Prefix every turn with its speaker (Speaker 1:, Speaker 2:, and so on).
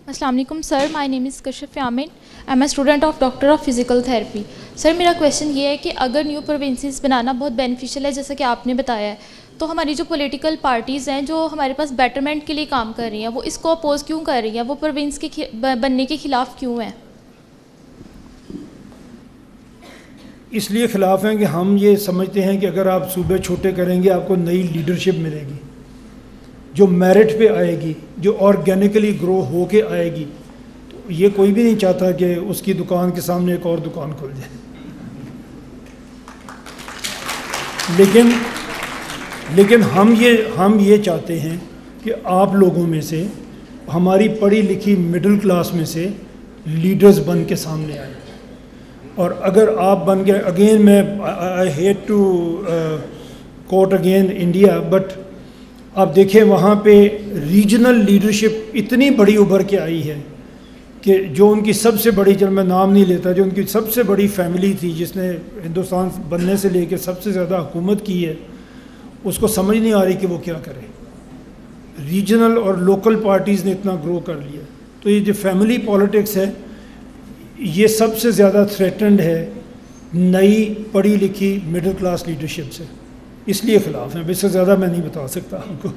Speaker 1: अस्सलाम वालेकुम sir, my name is Kashif Yamin. I am a student of doctor of physical therapy. Sir मेरा question ये है कि अगर न्यू प्रोविंसेस बनाना बहुत बेनिफिशियल है जैसा कि आपने बताया है, तो हमारी जो पॉलिटिकल पार्टीज़ हैं जो हमारे पास बेटरमेंट के लिए काम कर रही हैं वो इसको अपोज़ क्यों कर रही हैं? वो प्रोविंस के बनने के ख़िलाफ़ क्यों हैं?
Speaker 2: इसलिए ख़िलाफ़ हैं कि हम ये समझते हैं कि अगर आप सूबे छोटे करेंगे आपको नई लीडरशिप मिलेगी जो मेरिट पे आएगी, जो ऑर्गेनिकली ग्रो हो के आएगी। तो ये कोई भी नहीं चाहता कि उसकी दुकान के सामने एक और दुकान खुल जाए। लेकिन हम ये चाहते हैं कि आप लोगों में से, हमारी पढ़ी लिखी मिडिल क्लास में से लीडर्स बन के सामने आए। और अगर आप बन गए, अगेन मैं I hate to quote again India, but आप देखें वहाँ पे रीजनल लीडरशिप इतनी बड़ी उभर के आई है कि जो उनकी सबसे बड़ी, चल मैं नाम नहीं लेता, जो उनकी सबसे बड़ी फैमिली थी जिसने हिंदुस्तान बनने से लेकर सबसे ज़्यादा हुकूमत की है, उसको समझ नहीं आ रही कि वो क्या करे। रीजनल और लोकल पार्टीज़ ने इतना ग्रो कर लिया। तो ये जो फैमिली पॉलिटिक्स है ये सबसे ज़्यादा थ्रेटन्ड है नई पढ़ी लिखी मिडिल क्लास लीडरशिप से। इसलिए ख़िलाफ़ हैं। इससे ज़्यादा मैं नहीं बता सकता आपको।